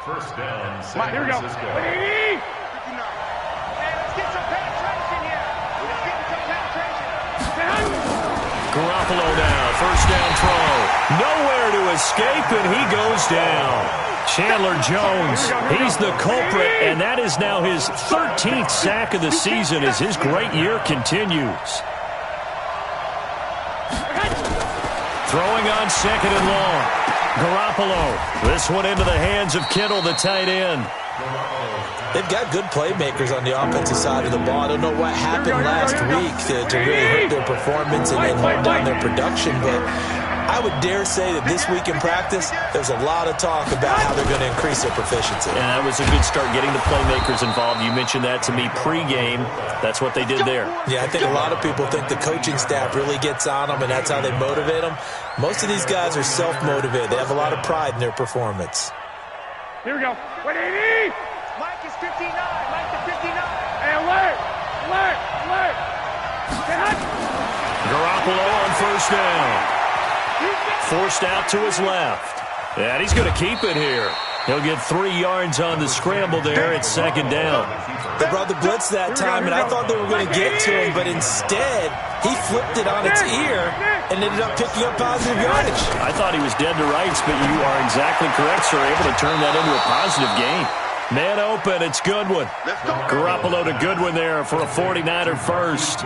First down, San Francisco. Let's get some penetration here. Let's get some penetration. Garoppolo now, first down throw. Nowhere to escape, and he goes down. Chandler Jones, he's the culprit, and that is now his 13th sack of the season as his great year continues. Throwing on second and long. Garoppolo. This one into the hands of Kittle, the tight end. They've got good playmakers on the offensive side of the ball. I don't know what happened last week to really hurt their performance and hold down their production, but I would dare say that this week in practice, there's a lot of talk about how they're going to increase their proficiency. And that was a good start getting the playmakers involved. You mentioned that to me pregame. That's what they did there. Yeah, I think a lot of people think the coaching staff really gets on them, and that's how they motivate them. Most of these guys are self-motivated. They have a lot of pride in their performance. Here we go. 180. Mike is 59. Mike is 59. Hey, alert. Garoppolo on first down. Forced out to his left. And he's going to keep it here. He'll get 3 yards on the scramble there at second down. They brought the blitz that time, and I thought they were going to get to him, but instead, he flipped it on its ear and ended up picking up positive yardage. I thought he was dead to rights, but you are exactly correct, sir. Able to turn that into a positive gain. Man open, it's Goodwin. Garoppolo to Goodwin there for a 49er first.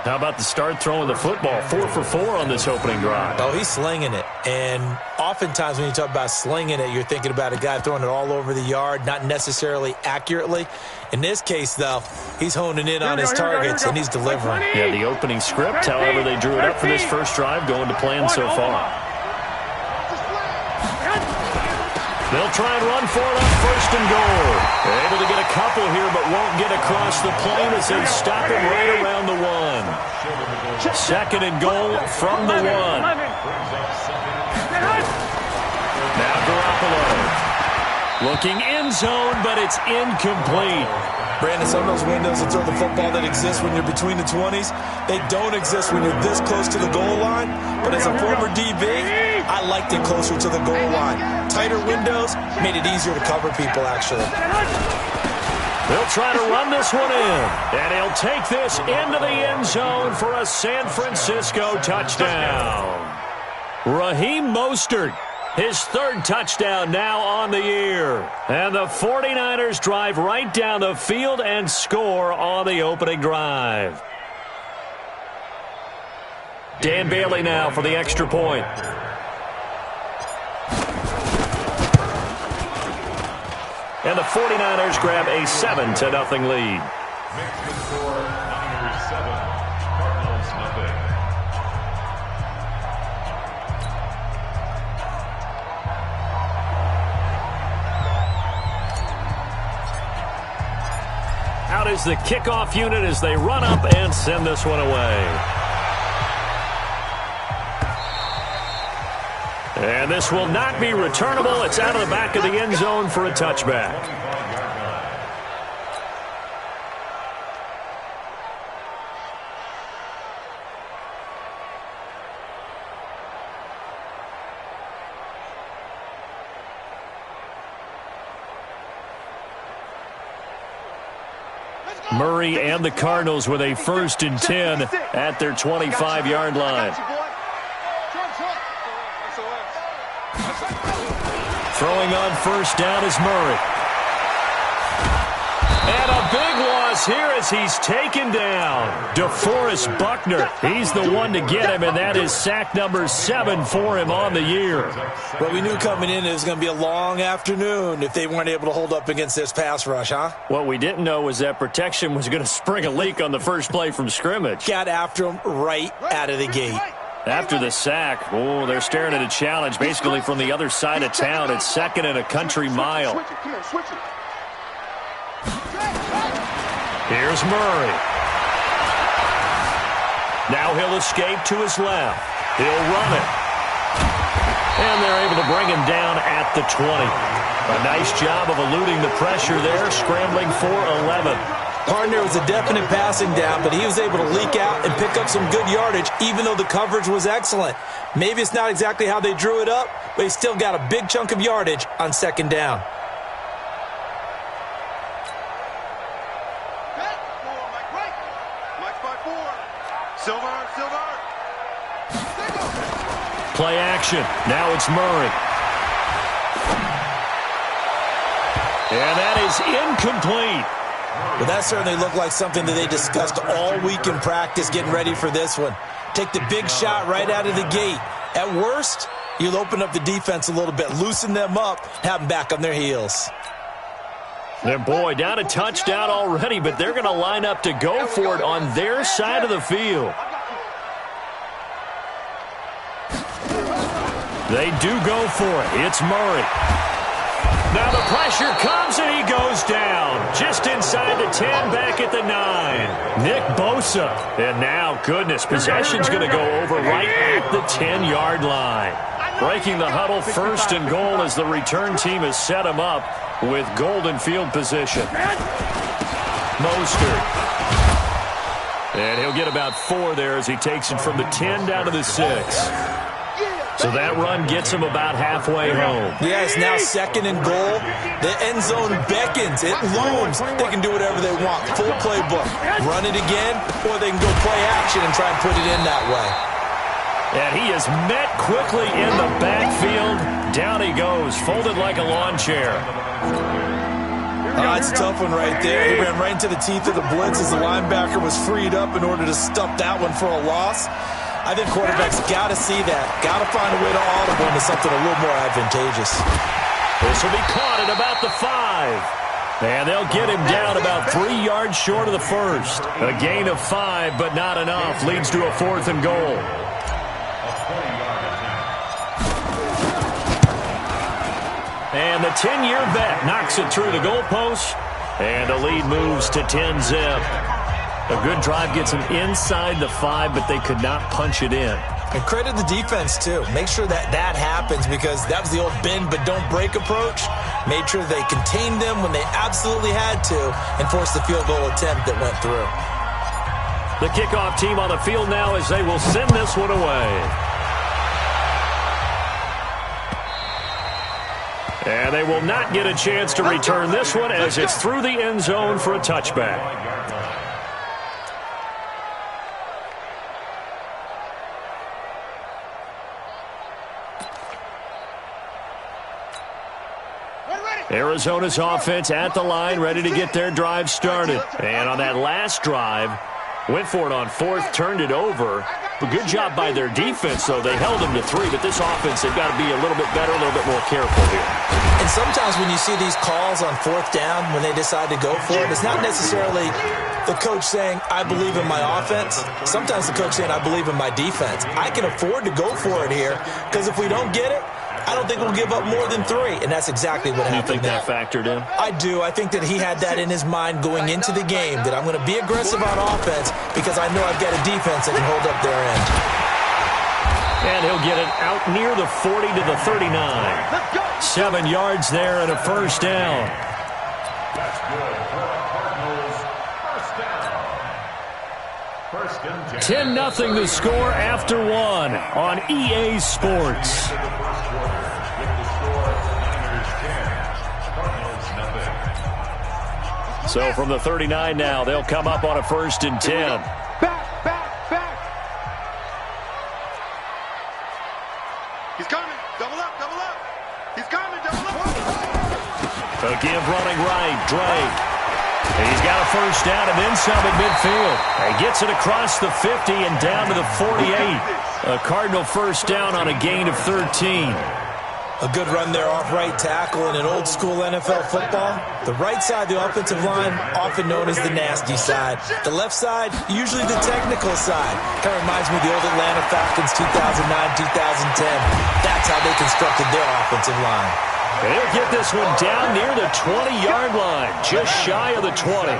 How about the start throwing the football? 4 for 4 on this opening drive. Oh, he's slinging it. And oftentimes when you talk about slinging it, you're thinking about a guy throwing it all over the yard, not necessarily accurately. In this case, though, he's honing in on his targets, and he's delivering. Yeah, the opening script, however, they drew it up for this first drive, going to plan so far. They'll try and run for it on first and goal. They're able to get a couple here, but won't get across the plane as they stop him right around the 1. Second and goal from the 1. Now Garoppolo. Looking end zone, but it's incomplete. Brandon, some of those windows to throw the football that exist when you're between the 20s, they don't exist when you're this close to the goal line. But as a former DB, I liked it closer to the goal line. Tighter windows made it easier to cover people, actually. They'll try to run this one in. And he'll take this into the end zone for a San Francisco touchdown. Raheem Mostert. His 3rd touchdown now on the year. And the 49ers drive right down the field and score on the opening drive. Dan Bailey now for the extra point. And the 49ers grab a 7-0 lead. Out is the kickoff unit as they run up and send this one away. And this will not be returnable. It's out of the back of the end zone for a touchback. Murray and the Cardinals with a 1st and 10 at their 25-yard line. Throwing on first down is Murray. And a big loss here as he's taken down. DeForest Buckner, he's the one to get him, and that is sack number 7 for him on the year. Well, we knew coming in it was going to be a long afternoon if they weren't able to hold up against this pass rush, huh? What we didn't know was that protection was going to spring a leak on the first play from scrimmage. Got after him right out of the gate. After the sack, oh, they're staring at a challenge basically from the other side of town. It's 2nd and a country mile. Here's Murray. Now he'll escape to his left. He'll run it. And they're able to bring him down at the 20. A nice job of eluding the pressure there, scrambling for 11. Partner was a definite passing down, but he was able to leak out and pick up some good yardage, even though the coverage was excellent. Maybe it's not exactly how they drew it up, but he still got a big chunk of yardage on 2nd down. play action. Now it's Murray. And that is incomplete. Well, that certainly looked like something that they discussed all week in practice getting ready for this one. Take the big shot right out of the gate. At worst, you'll open up the defense a little bit, loosen them up, have them back on their heels. And boy, down a touchdown already, but they're going to line up to go for it on their side of the field. They do go for it. It's Murray. Now the pressure comes and he goes down. Just inside the 10, back at the 9. Nick Bosa. And now, goodness, possession's going to go over right at the 10-yard line. Breaking the huddle, first and goal as the return team has set him up with golden field position. Mostert. And he'll get about 4 there as he takes it from the 10 down to the 6. So that run gets him about halfway home. Yeah, it's now second and goal. The end zone beckons. It looms. They can do whatever they want. Full playbook. Run it again, or they can go play action and try and put it in that way. And he is met quickly in the backfield. Down he goes, folded like a lawn chair. It's a tough one right there. He ran right into the teeth of the blitz as the linebacker was freed up in order to stuff that one for a loss. I think quarterbacks got to see that. Got to find a way to audible into something a little more advantageous. This will be caught at about the 5. And they'll get him down about 3 yards short of the first. A gain of 5, but not enough. Leads to a 4th and goal. And the 10-year vet knocks it through the goalpost. And the lead moves to 10-zip. A good drive gets them inside the 5, but they could not punch it in. And credit the defense, too. Make sure that that happens because that was the old bend but don't break approach. Made sure they contained them when they absolutely had to and forced the field goal attempt that went through. The kickoff team on the field now as they will send this one away. And they will not get a chance to return this one as it's through the end zone for a touchback. Arizona's offense at the line, ready to get their drive started. And on that last drive, went for it on 4th, turned it over. A good job by their defense, though. They held them to 3, but this offense, they've got to be a little bit better, a little bit more careful here. And sometimes when you see these calls on 4th down, when they decide to go for it, it's not necessarily the coach saying, I believe in my offense. Sometimes the coach saying, I believe in my defense. I can afford to go for it here because if we don't get it, I don't think we'll give up more than 3, and that's exactly what happened. You think that factored in? I do. I think that he had that in his mind going into the game, that I'm going to be aggressive on offense because I know I've got a defense that can hold up their end. And he'll get it out near the 40 to the 39. 7 yards there and a first down. 10-0 the score after 1 on EA Sports. So from the 39 now, they'll come up on a 1st and 10. Back. He's coming. Double up. He's coming. Double up. A give running right, Drake. And he's got a first down and then some at midfield. He gets it across the 50 and down to the 48. A Cardinal first down on a gain of 13. A good run there off right tackle in an old-school NFL football. The right side, the offensive line, often known as the nasty side. The left side, usually the technical side. Kind of reminds me of the old Atlanta Falcons 2009-2010. That's how they constructed their offensive line. And he'll get this one down near the 20-yard line, just shy of the 20.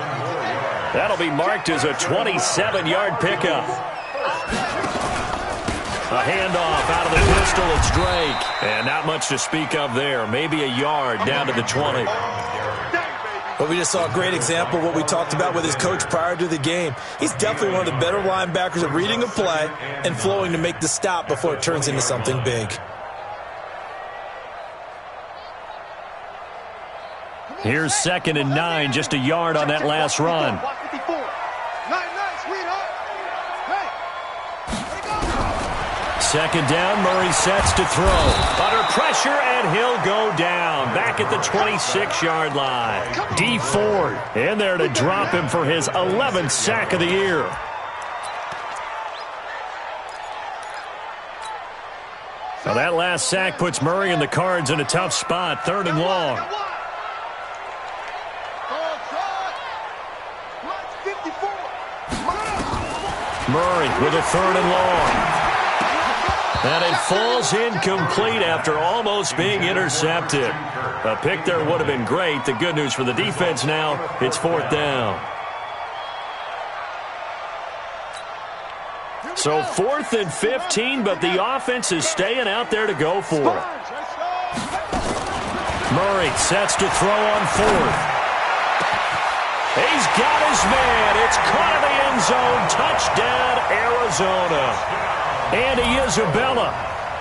That'll be marked as a 27-yard pickup. A handoff out of the pistol. It's Drake. And not much to speak of there. Maybe a yard down to the 20. But we just saw a great example of what we talked about with his coach prior to the game. He's definitely one of the better linebackers at reading a play and flowing to make the stop before it turns into something big. Here's 2nd and 9, just a yard on that last run. second down. Murray sets to throw. Under pressure, and he'll go down. Back at the 26-yard line. D Ford in there to drop him for his 11th sack of the year. Now that last sack puts Murray and the Cards in a tough spot. 3rd and long. Murray with a 3rd and long. And it falls incomplete after almost being intercepted. A pick there would have been great. The good news for the defense now, it's 4th down. So 4th and 15, but the offense is staying out there to go for it. Murray sets to throw on 4th. He's got his man. It's caught in the end zone. Touchdown, Arizona. Andy Isabella,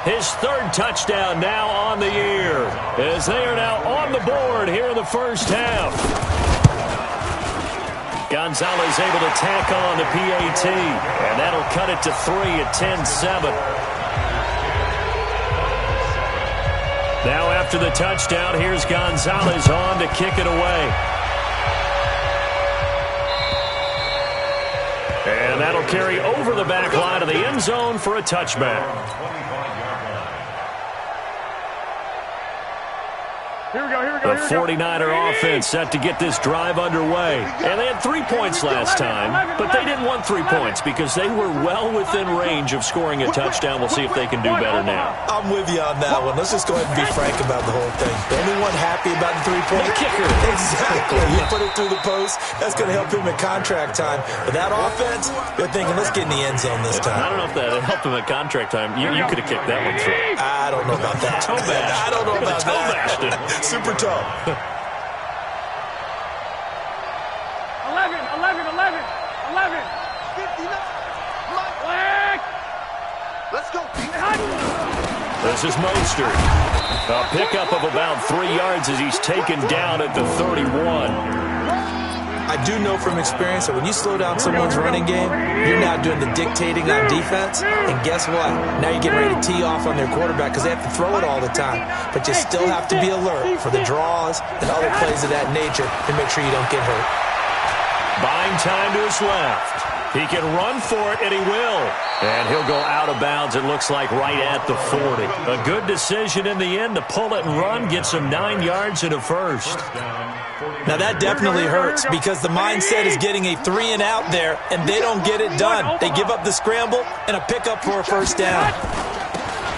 his 3rd touchdown now on the year, as they are now on the board here in the first half. Gonzalez able to tack on the PAT, and that'll cut it to 3 at 10-7. Now after the touchdown, here's Gonzalez on to kick it away. And that'll carry over the back line of the end zone for a touchback. Here we go. The 49er offense set to get this drive underway. And they had 3 points last time, but they didn't want 3 points because they were well within range of scoring a touchdown. We'll see if they can do better now. I'm with you on that one. Let's just go ahead and be frank about the whole thing. The only one happy about the 3-point kicker. Exactly. You put it through the post. That's going to help him at contract time. But that offense, they're thinking, let's get in the end zone this time. I don't know if that helped him at contract time. You could have kicked that one through. I don't know about that. Toe bash. I don't know about that. Super toe. 11. Let's go. This is Mostert. A pickup of about 3 yards as he's taken down at the 31. I do know from experience that when you slow down someone's running game, you're now doing the dictating on defense. And guess what? Now you're getting ready to tee off on their quarterback because they have to throw it all the time. But you still have to be alert for the draws and other plays of that nature to make sure you don't get hurt. Buying time to his left. He can run for it, and he will. And he'll go out of bounds, it looks like, right at the 40. A good decision in the end to pull it and run, get some 9 yards and a first. Now, that definitely hurts because the mindset is getting a 3-and-out there, and they don't get it done. They give up the scramble and a pickup for a first down.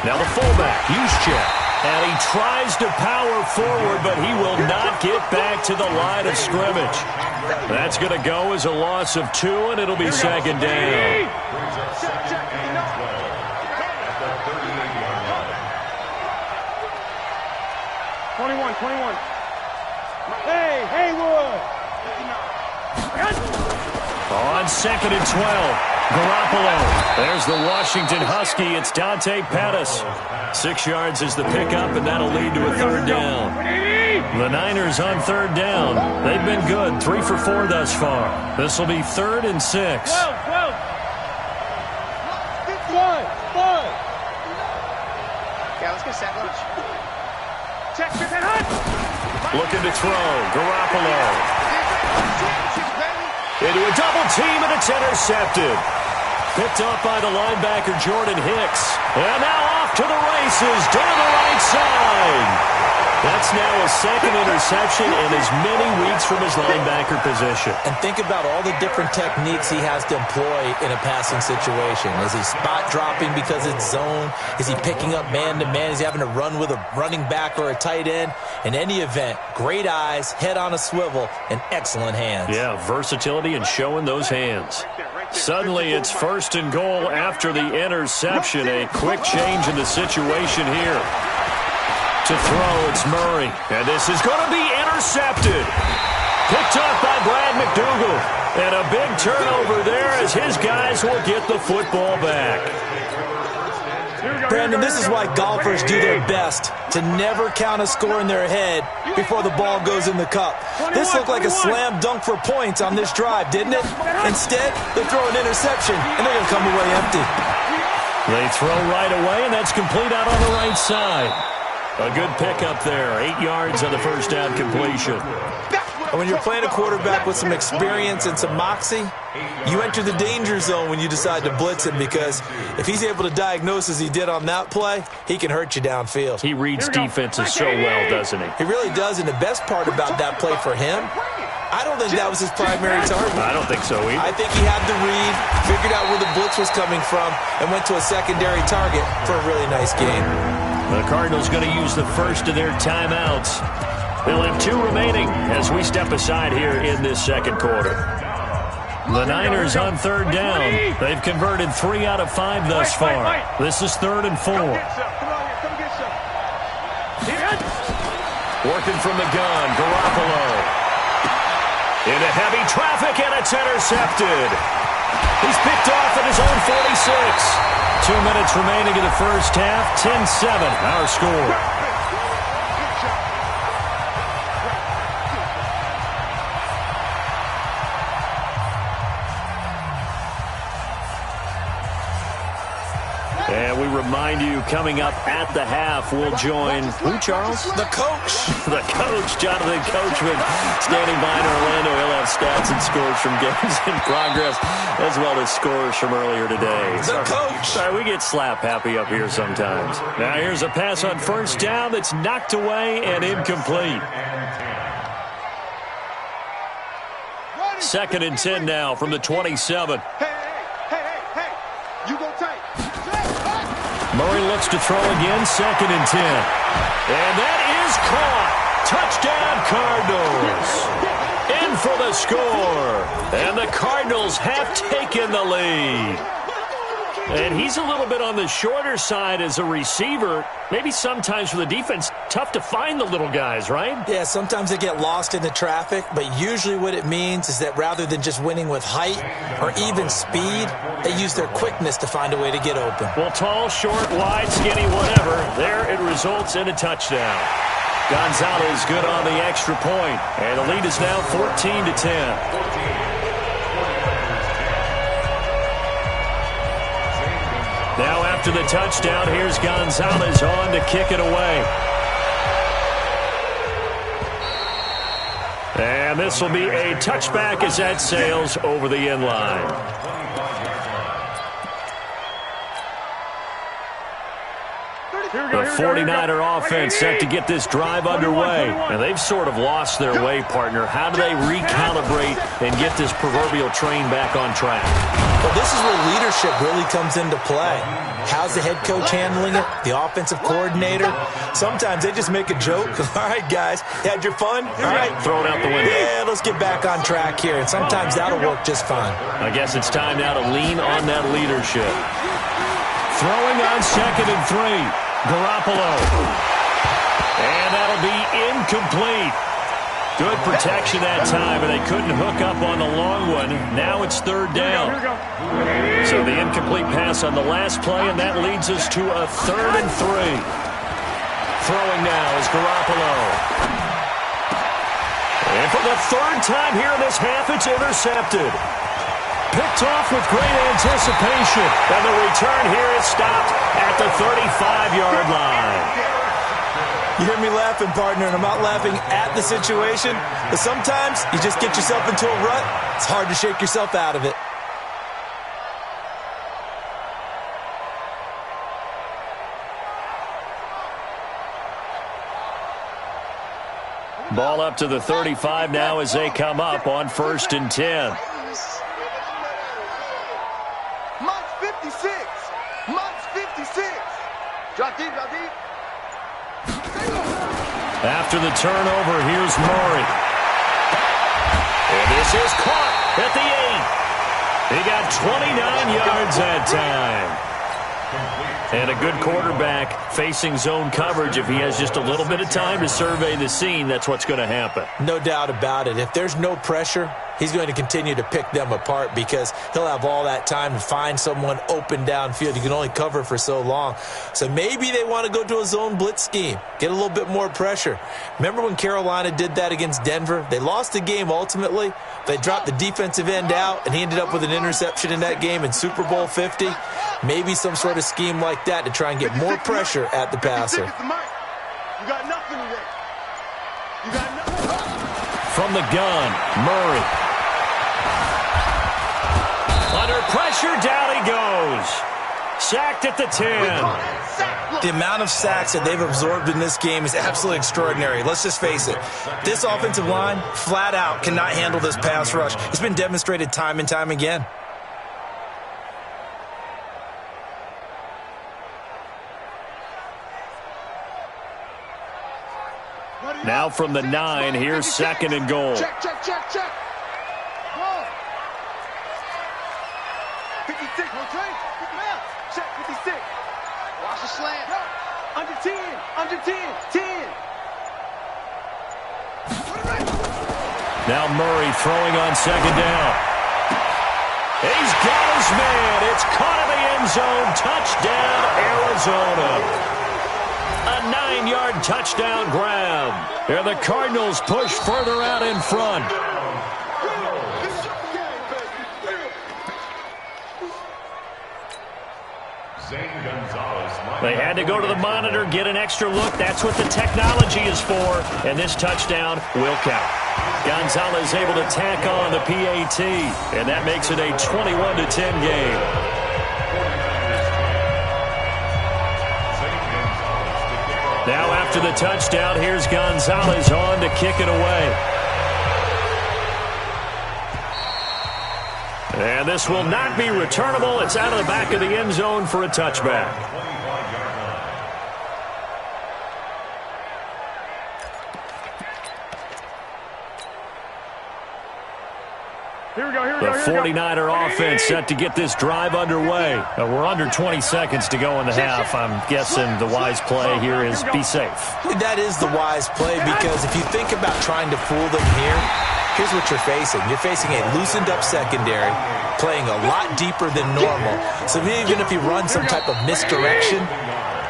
Now the fullback, Juszczyk. And he tries to power forward, but he will not get back to the line of scrimmage. That's going to go as a loss of 2, and it'll be second down. Hey, Haywood! On 2nd and 12, Garoppolo. There's the Washington Husky. It's Dante Pettis. 6 yards is the pickup, and that'll lead to a 3rd down. The Niners on 3rd down. They've been good, 3 for 4 thus far. This will be 3rd and 6. 12. Yeah, let's get set lunch. Check that hunt. Looking to throw, Garoppolo. Into a double team, and it's intercepted. Picked up by the linebacker, Jordan Hicks. And now off to the races down the right side. That's now a 2nd interception in as many weeks from his linebacker position. And think about all the different techniques he has to employ in a passing situation. Is he spot dropping because it's zone? Is he picking up man-to-man? Is he having to run with a running back or a tight end? In any event, great eyes, head on a swivel, and excellent hands. Yeah, versatility and showing those hands. Suddenly it's 1st and goal after the interception. A quick change in the situation here. To throw, it's Murray. And this is going to be intercepted. Picked up by Brad McDougal. And a big turnover there as his guys will get the football back. Brandon, this is why golfers do their best to never count a score in their head before the ball goes in the cup. This looked like a slam dunk for points on this drive, didn't it? Instead, they throw an interception, and they're going to come away empty. They throw right away, and that's complete out on the right side. A good pickup there. 8 yards on the first down completion. And when you're playing a quarterback with some experience and some moxie, you enter the danger zone when you decide to blitz him, because if he's able to diagnose as he did on that play, he can hurt you downfield. He reads defenses so well, doesn't he? He really does, and the best part about that play for him, I don't think that was his primary target. I don't think so either. I think he had the read, figured out where the blitz was coming from, and went to a secondary target for a really nice game. The Cardinals going to use the first of their timeouts. They'll have 2 remaining as we step aside here in this second quarter. The Niners on third down. They've converted 3 out of 5 thus far. This is 3rd and 4. Working from the gun, Garoppolo. Into heavy traffic, and it's intercepted. He's picked off at his own 46. 2 minutes remaining in the first half. 10-7, our score. And we remind you, coming up at the half, we'll join, who, Charles? The coach. The coach, Jonathan Coachman, standing by in Orlando. He'll have stats and scores from games in progress, as well as scores from earlier today. The coach. Sorry, we get slap happy up here sometimes. Now here's a pass on first down that's knocked away and incomplete. 2nd and 10 now from the 27. You go tight. Murray looks to throw again, 2nd and 10. And that is caught. Touchdown, Cardinals. In for the score. And the Cardinals have taken the lead. And he's a little bit on the shorter side as a receiver. Maybe sometimes for the defense, tough to find the little guys, right? Yeah, sometimes they get lost in the traffic, but usually what it means is that rather than just winning with height or even speed, they use their quickness to find a way to get open. Well, tall, short, wide, skinny, whatever, there it results in a touchdown. Gonzalez good on the extra point, and the lead is now 14-10. Now after the touchdown, here's Gonzalez on to kick it away. And this will be a touchback as that sails over the end line. The 49er offense set to get this drive underway. And they've sort of lost their way, partner. How do they recalibrate and get this proverbial train back on track? Well, this is where leadership really comes into play. How's the head coach handling it? The offensive coordinator? Sometimes they just make a joke. All right, guys, you had your fun? All right. Throw it out the window. Yeah, let's get back on track here. And sometimes that'll work just fine. I guess it's time now to lean on that leadership. Throwing on 2nd and 3. Garoppolo. And that'll be incomplete. Good protection that time, and they couldn't hook up on the long one. Now it's 3rd down. So the incomplete pass on the last play, and that leads us to a 3rd and 3. Throwing now is Garoppolo. And for the 3rd time here in this half, it's intercepted. Picked off with great anticipation. And the return here is stopped at the 35-yard line. You hear me laughing, partner, and I'm not laughing at the situation. But sometimes you just get yourself into a rut. It's hard to shake yourself out of it. Ball up to the 35 now as they come up on 1st and 10. After the turnover, here's Murray. And this is caught at the 8. He got 29 yards that time. And a good quarterback facing zone coverage. If he has just a little bit of time to survey the scene, that's what's going to happen. No doubt about it. If there's no pressure, he's going to continue to pick them apart because he'll have all that time to find someone open downfield. You can only cover for so long. So maybe they want to go to a zone blitz scheme, get a little bit more pressure. Remember when Carolina did that against Denver? They lost the game ultimately. They dropped the defensive end out, and he ended up with an interception in that game in Super Bowl 50. Maybe some sort of scheme like that to try and get more pressure at the passer. You got nothing today. You got nothing. From the gun, Murray. Under pressure, down he goes. Sacked at the 10. The amount of sacks that they've absorbed in this game is absolutely extraordinary. Let's just face it. This offensive line, flat out, cannot handle this pass rush. It's been demonstrated time and time again. Now from the 9, here's 2nd and goal. Check. Whoa. 56, rotate. Check 56. Watch the slant. Under 10. 10. Now Murray throwing on 2nd down. He's got his man. It's caught in the end zone. Touchdown, Arizona. A 9-yard touchdown grab. And the Cardinals push further out in front. They had to go to the monitor, get an extra look. That's what the technology is for. And this touchdown will count. Gonzalez able to tack on the PAT. And that makes it a 21-10 game. Now after the touchdown, here's Gonzalez on to kick it away. And this will not be returnable. It's out of the back of the end zone for a touchback. Here we go. The 49er offense set to get this drive underway. We're under 20 seconds to go in the half. I'm guessing the wise play here is be safe. That is the wise play because if you think about trying to fool them here, here's what you're facing. You're facing a loosened up secondary, playing a lot deeper than normal. So even if you run some type of misdirection,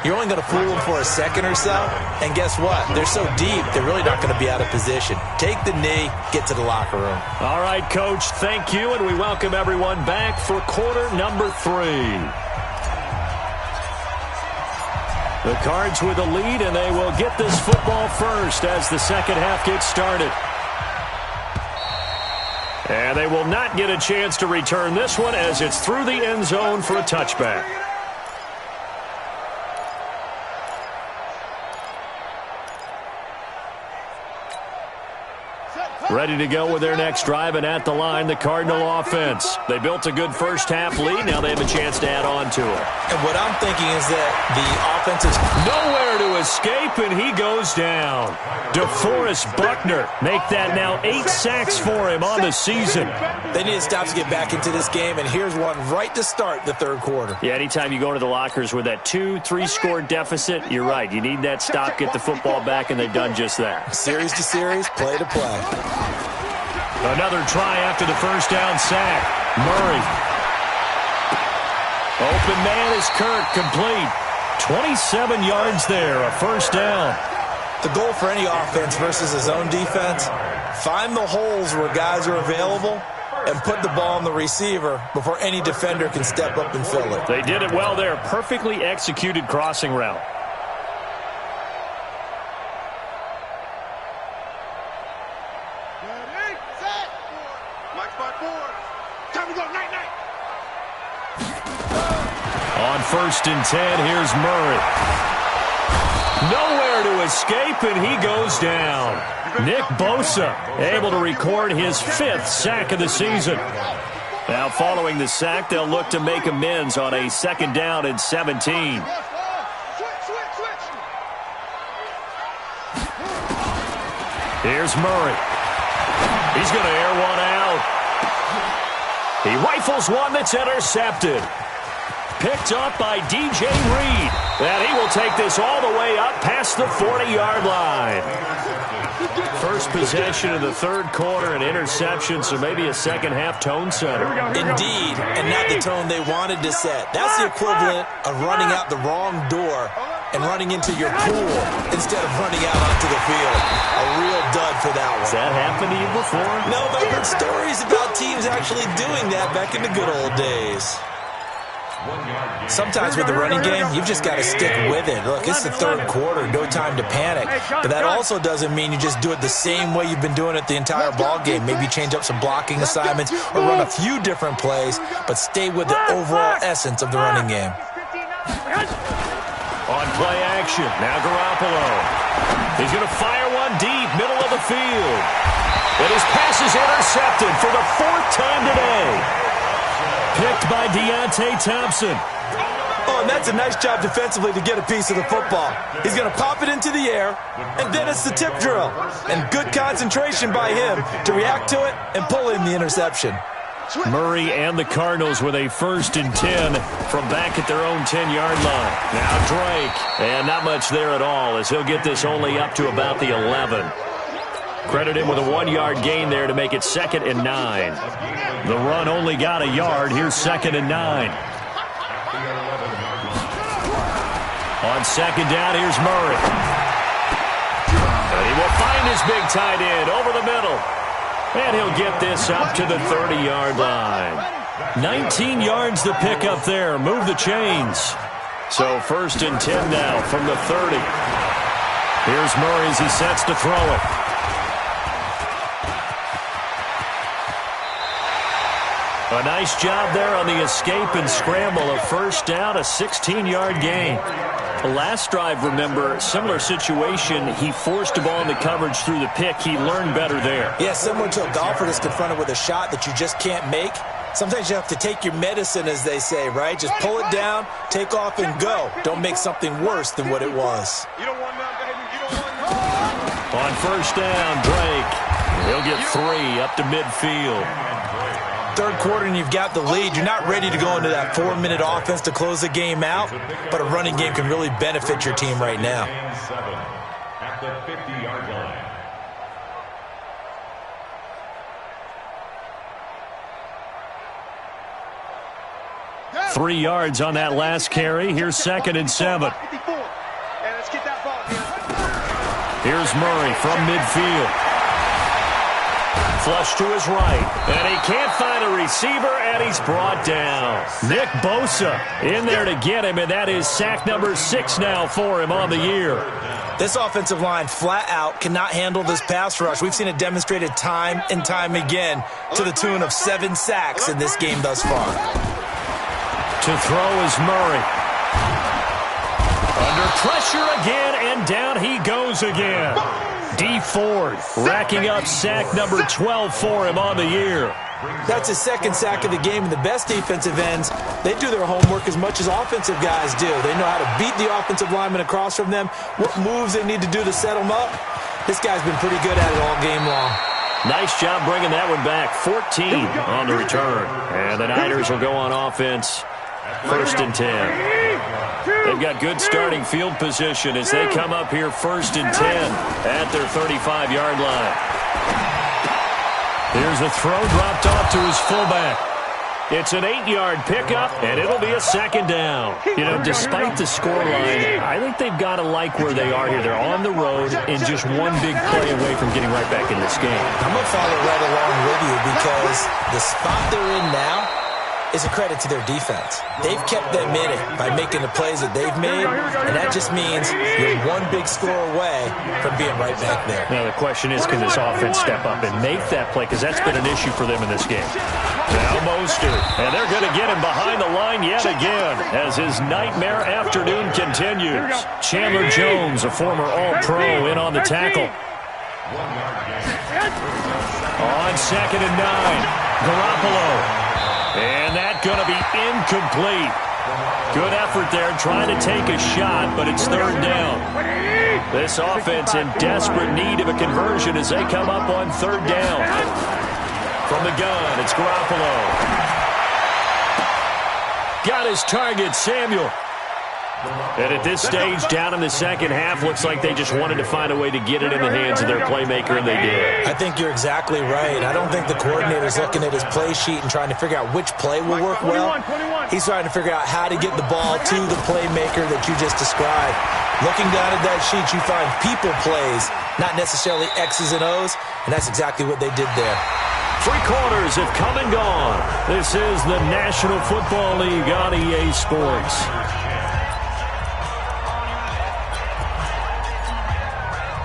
you're only going to fool them for a second or so. And guess what? They're so deep, they're really not going to be out of position. Take the knee, get to the locker room. All right, Coach, thank you, and we welcome everyone back for quarter number 3. The Cards with a lead, and they will get this football first as the second half gets started. And they will not get a chance to return this one as it's through the end zone for a touchback. Ready to go with their next drive, and at the line, the Cardinal offense. They built a good first half lead. Now they have a chance to add on to it. And what I'm thinking is that the offense is nowhere to escape, and he goes down. DeForest Buckner make that now 8 sacks for him on the season. They need to stop to get back into this game, and here's one right to start the third quarter. Yeah, anytime you go to the lockers with that 2-3 score deficit, you're right. You need that stop, get the football back, and they've done just that. Series to series, play to play. Another try after the first down sack. Murray. Open man is Kirk, complete. 27 yards there, a first down. The goal for any offense versus his own defense, find the holes where guys are available and put the ball on the receiver before any defender can step up and fill it. They did it well there. Perfectly executed crossing route. On 1st and 10, here's Murray. Nowhere to escape, and he goes down. Nick Bosa able to record his 5th sack of the season. Now following the sack, they'll look to make amends on a 2nd down and 17. Here's Murray. He's going to air one out. He rifles one that's intercepted. Picked up by DJ Reed. And he will take this all the way up past the 40-yard line. First possession of the third quarter, an interception, so maybe a second-half tone setter. Indeed, and not the tone they wanted to set. That's the equivalent of running out the wrong door and running into your pool instead of running out onto the field. A real dud for that one. Has that happened to you before? No, but I've heard stories about teams actually doing that back in the good old days. Sometimes with the running game, you've just got to stick with it. Look, it's the third quarter, no time to panic. But that also doesn't mean you just do it the same way you've been doing it the entire ball game. Maybe change up some blocking assignments or run a few different plays, but stay with the overall essence of the running game. On play action, now Garoppolo. He's going to fire one deep, middle of the field. And his pass is intercepted for the fourth time today. Picked by Deontay Thompson. Oh, and that's a nice job defensively to get a piece of the football. He's going to pop it into the air, and then it's the tip drill. And good concentration by him to react to it and pull in the interception. Murray and the Cardinals with a 1st and 10 from back at their own 10-yard line. Now Drake, and not much there at all as he'll get this only up to about the 11. Credit him with a 1-yard gain there to make it 2nd and 9. The run only got a yard. Here's 2nd and 9. On 2nd down, here's Murray. And he will find his big tight end over the middle. And he'll get this up to the 30-yard line. 19 yards to pick up there. Move the chains. So 1st and 10 now from the 30. Here's Murray as he sets to throw it. A nice job there on the escape and scramble. A 1st down, a 16-yard gain. The last drive, remember, similar situation. He forced a ball into coverage through the pick. He learned better there. Yeah, similar to a golfer that's confronted with a shot that you just can't make. Sometimes you have to take your medicine, as they say, right? Just pull it down, take off, and go. Don't make something worse than what it was. You don't want none, baby. You don't want none. On 1st down, Drake. He'll get 3 up to midfield. Third quarter and you've got the lead. You're not ready to go into that 4-minute offense to close the game out, but a running game can really benefit your team right now. At the 50-yard line. 3 yards on that last carry. Here's 2nd and 7. Here's Murray from midfield. Flush to his right, and he can't find a receiver, and he's brought down. Nick Bosa in there to get him, and that is sack number 6 now for him on the year. This offensive line flat out cannot handle this pass rush. We've seen it demonstrated time and time again to the tune of 7 sacks in this game thus far. To throw is Murray. Under pressure again, and down he goes again. D Ford racking up sack number 12 for him on the year. That's his 2nd sack of the game, and the best defensive ends, they do their homework as much as offensive guys do. They know how to beat the offensive lineman across from them, what moves they need to do to set them up. This guy's been pretty good at it all game long. Nice job bringing that one back. 14 on the return. And the Niners will go on offense. 1st and 10. They've got good starting field position as they come up here 1st and 10 at their 35-yard line. Here's the throw dropped off to his fullback. It's an 8-yard pickup, and it'll be a 2nd down. You know, despite the scoreline, I think they've got to like where they are here. They're on the road and just one big play away from getting right back in this game. I'm going to follow right along with you because the spot they're in now is a credit to their defense. They've kept them in it by making the plays that they've made, and that just means you're one big score away from being right back there. Now the question is, can this offense step up and make that play? Because that's been an issue for them in this game. Now Mostert, and they're going to get him behind the line yet again as his nightmare afternoon continues. Chandler Jones, a former All-Pro, in on the tackle. On 2nd and 9, Garoppolo. And that's going to be incomplete. Good effort there trying to take a shot, but it's 3rd down. This offense in desperate need of a conversion as they come up on 3rd down. From the gun, it's Garoppolo. Got his target, Samuel. And at this stage, down in the second half, looks like they just wanted to find a way to get it in the hands of their playmaker, and they did. I think you're exactly right. I don't think the coordinator's looking at his play sheet and trying to figure out which play will work well. He's trying to figure out how to get the ball to the playmaker that you just described. Looking down at that sheet, you find people plays, not necessarily X's and O's, and that's exactly what they did there. 3 quarters have come and gone. This is the National Football League on EA Sports.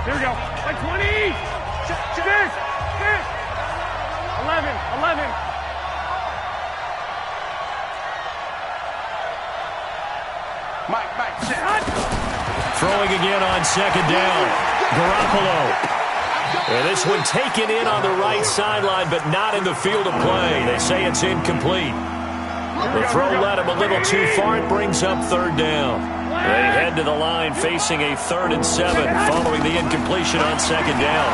Here we go. Like 20. 6. 11. Mike, sit. Throwing again on second down. Garoppolo. And this one taken in on the right sideline, but not in the field of play. They say it's incomplete. The throw led him a little too far. It brings up third down. They head to the line facing a 3rd and 7 following the incompletion on second down.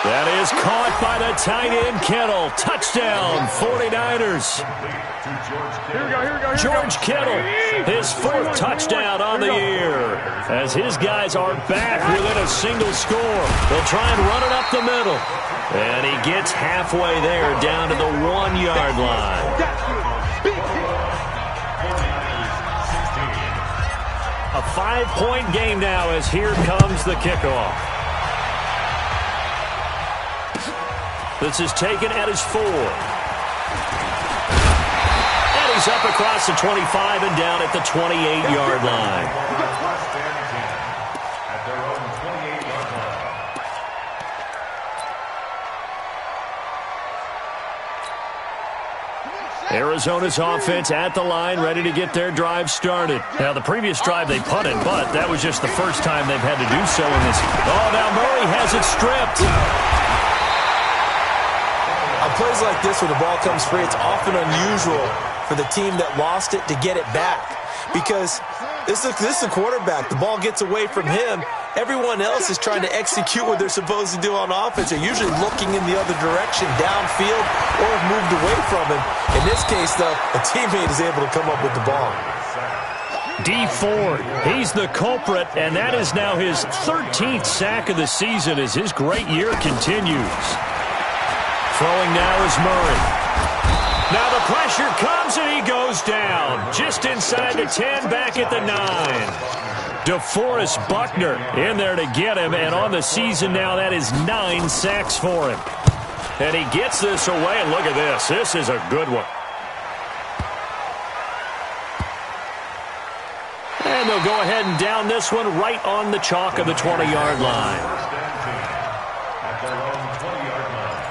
That is caught by the tight end Kittle. Touchdown, 49ers. Here we go. George Kittle, his 4th touchdown on the year. As his guys are back within a single score. They'll try and run it up the middle. And he gets halfway there down to the 1-yard line. A 5-point game now as here comes the kickoff. This is taken at his 4. And he's up across the 25 and down at the 28-yard line. At their own 28-yard line. Arizona's offense at the line, ready to get their drive started. Now, the previous drive they punted, but that was just the first time they've had to do so in this. Oh, now Murray has it stripped. On plays like this where the ball comes free, it's often unusual for the team that lost it to get it back. Because this is the quarterback. The ball gets away from him. Everyone else is trying to execute what they're supposed to do on offense. They're usually looking in the other direction, downfield, or have moved away from him. In this case, though, a teammate is able to come up with the ball. D Ford, he's the culprit, and that is now his 13th sack of the season as his great year continues. Throwing now is Murray. Now the pressure comes and he goes down. Just inside the 10, back at the 9. DeForest Buckner in there to get him, and on the season now that is 9 sacks for him. And he gets this away, and look at this. This is a good one. And they'll go ahead and down this one right on the chalk of the 20-yard line. At their own 20-yard line.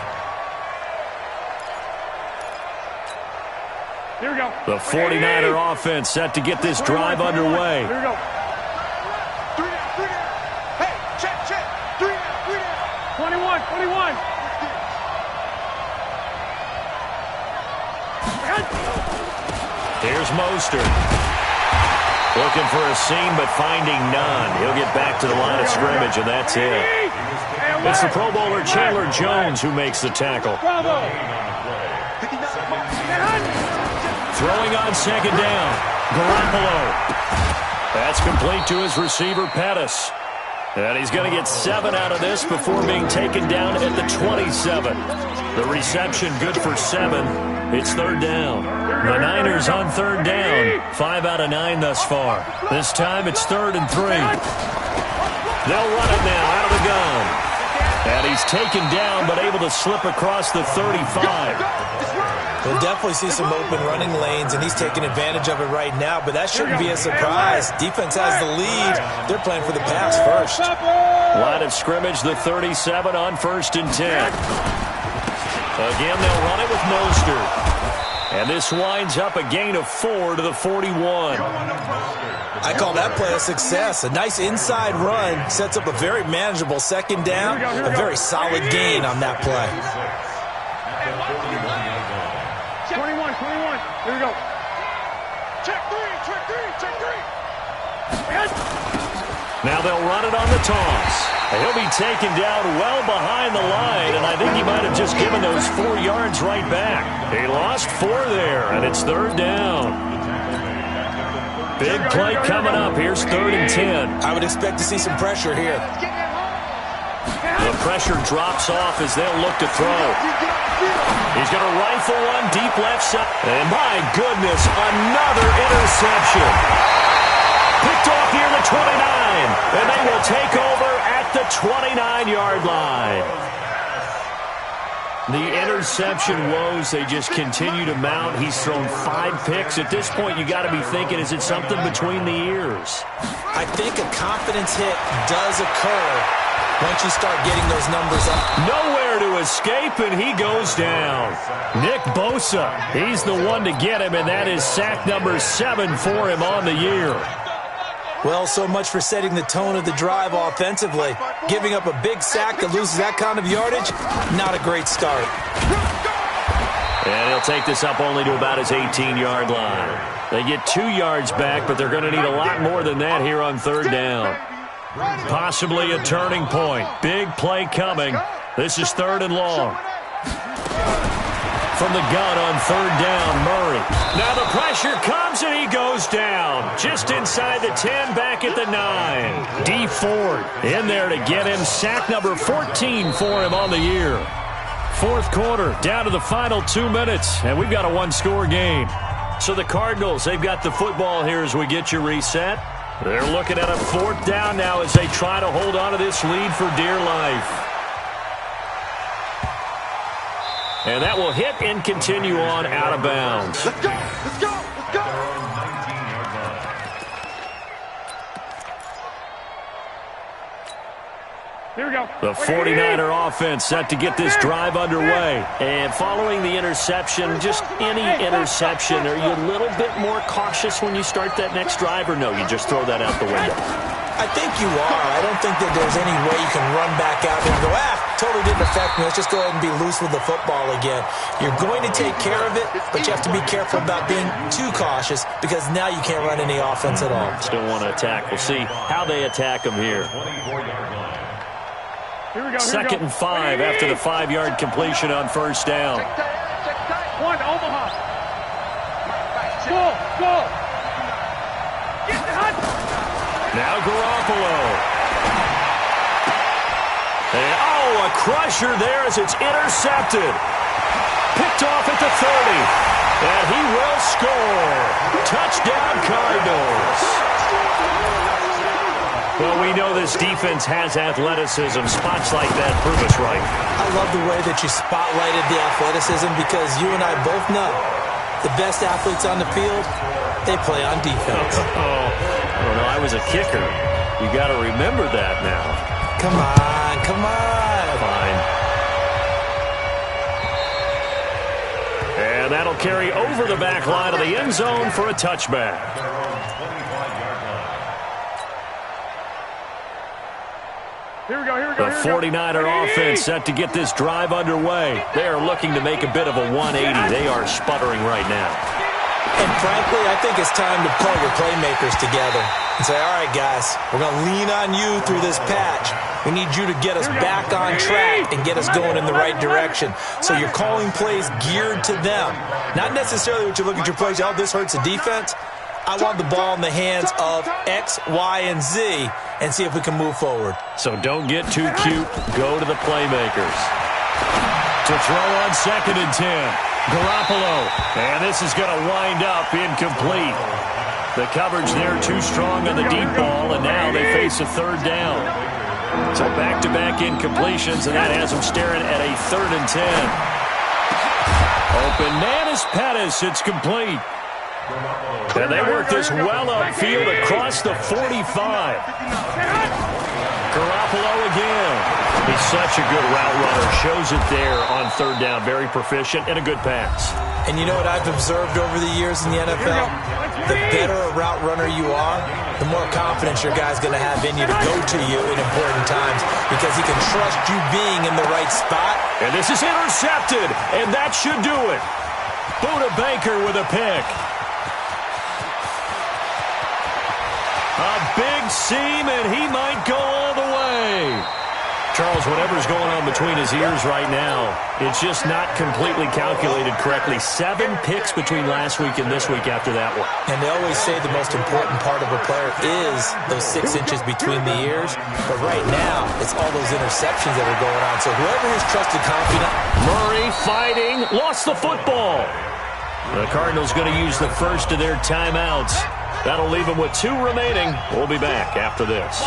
Here we go. The 49er offense set to get this drive underway. Here we go. 3 down. Hey, check. 3 down. 21. Here's Mostert. Looking for a seam, but finding none. He'll get back to the line of scrimmage, and that's it. It's the Pro Bowler Chandler Jones who makes the tackle. Throwing on second down. Garoppolo. That's complete to his receiver, Pettis. And he's going to get 7 out of this before being taken down at the 27. The reception good for 7. It's third down. The Niners on third down. 5 out of 9 thus far. This time it's 3rd and 3. They'll run it now out of the gun. And he's taken down but able to slip across the 35. We'll definitely see some open running lanes, and he's taking advantage of it right now, but that shouldn't be a surprise. Defense has the lead. They're playing for the pass first. Line of scrimmage, the 37 on 1st and 10. Again, they'll run it with Mostert. And this winds up a gain of 4 to the 41. I call that play a success. A nice inside run sets up a very manageable second down. A very solid gain on that play. 21. Here we go. Check 3. Now they'll run it on the toss. He'll be taken down well behind the line, and I think he might have just given those 4 yards right back. He lost 4 there, and it's 3rd down. Big play coming up. Here's 3rd and 10. I would expect to see some pressure here. The pressure drops off as they'll look to throw. He's going to rifle one deep left side. And my goodness, another interception. Picked off near the 29. And they will take over at the 29-yard line. The interception woes, they just continue to mount. He's thrown 5 picks. At this point, you got to be thinking, is it something between the ears? I think a confidence hit does occur once you start getting those numbers up. Nowhere to escape, and he goes down. Nick Bosa, he's the one to get him, and that is sack number 7 for him on the year. Well, so much for setting the tone of the drive offensively. Giving up a big sack that loses that kind of yardage, not a great start. And he'll take this up only to about his 18-yard line. They get 2 yards back, but they're going to need a lot more than that here on 3rd down. Possibly a turning point. Big play coming. This is 3rd and long. From the gun on 3rd down, Murray. Now the pressure comes and he goes down. Just inside the 10, back at the 9. D. Ford in there to get him. Sack number 14 for him on the year. 4th quarter, down to the final 2 minutes, and we've got a 1-score game. So the Cardinals, they've got the football here as we get you reset. They're looking at a 4th down now as they try to hold on to this lead for dear life. And that will hit and continue on out of bounds. Let's go! Let's go! Let's go! Here we go. The 49er offense set to get this drive underway. And following the interception, just any interception, are you a little bit more cautious when you start that next drive, or no, you just throw that out the window? I think you are. I don't think that there's any way you can run back out there and go, totally didn't affect me. Let's just go ahead and be loose with the football again. You're going to take care of it, but you have to be careful about being too cautious because now you can't run any offense at all. Still want to attack. We'll see how they attack them here. Here we go. 2nd and 5 after the 5-yard completion on 1st down. 1, Omaha. Go. Get the hunt. Now Garoppolo. And, a crusher there as it's intercepted. Picked off at the 30. And he will score. Touchdown, Cardinals. Well, we know this defense has athleticism. Spots like that prove us right. I love the way that you spotlighted the athleticism because you and I both know the best athletes on the field, they play on defense. I don't know. I was a kicker. You got to remember that now. Come on. Fine. And that'll carry over the back line of the end zone for a touchback. Here we go. The 49er offense set to get this drive underway. They are looking to make a bit of a 180. They are sputtering right now. And frankly, I think it's time to pull your playmakers together and say, all right, guys, we're going to lean on you through this patch. We need you to get us back on track and get us going in the right direction. So you're calling plays geared to them. Not necessarily what you look at your plays, this hurts the defense. I want the ball in the hands of X, Y, and Z and see if we can move forward. So don't get too cute. Go to the playmakers. To throw on 2nd and 10. Garoppolo. And this is going to wind up incomplete. The coverage there too strong on the deep ball, and now they face a 3rd down. So back-to-back incompletions, and that has them staring at a 3rd and 10. Open man is Pettis. It's complete. And they work this well upfield across the 45. Garoppolo again. He's such a good route runner. Shows it there on 3rd down. Very proficient and a good pass. And you know what I've observed over the years in the NFL? The better a route runner you are, the more confidence your guy's going to have in you to go to you in important times because he can trust you being in the right spot. And this is intercepted, and that should do it. Buda Baker with a pick. A big seam, and he might go all the way. Charles, whatever's going on between his ears right now, it's just not completely calculated correctly. 7 picks between last week and this week after that one. And they always say the most important part of a player is those 6 inches between the ears. But right now, it's all those interceptions that are going on. So whoever his trusted confidant. Murray fighting, lost the football. The Cardinals going to use the first of their timeouts. That'll leave them with 2 remaining. We'll be back after this.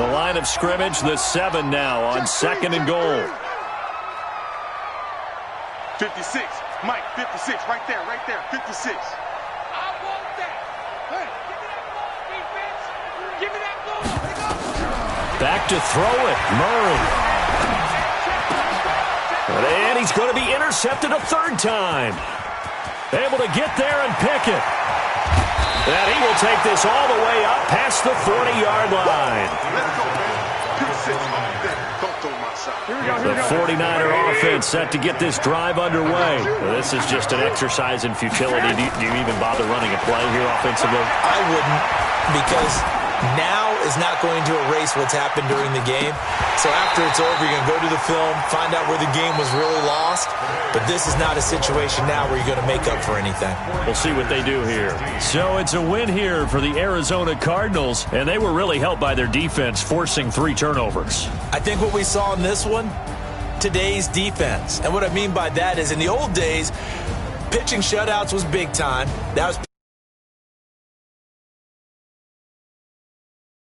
The line of scrimmage, the 7 now on 2nd and goal. 56. Mike, 56. Right there, 56. I want that. Hey, give me that ball, defense. Give me that ball. Back to throw it, Murray. And he's going to be intercepted a 3rd time. Able to get there and pick it. And he will take this all the way up past the 40-yard line. Let's go, man. 56 off there. Don't throw my side. The 49er offense set to get this drive underway. This is just an exercise in futility. Do you even bother running a play here offensively? I wouldn't, because now is not going to erase what's happened during the game. So after it's over, you're going to go to the film, find out where the game was really lost. But this is not a situation now where you're going to make up for anything. We'll see what they do here. So it's a win here for the Arizona Cardinals, and they were really helped by their defense, forcing 3 turnovers. I think what we saw in this one, today's defense. And what I mean by that is in the old days, pitching shutouts was big time. That was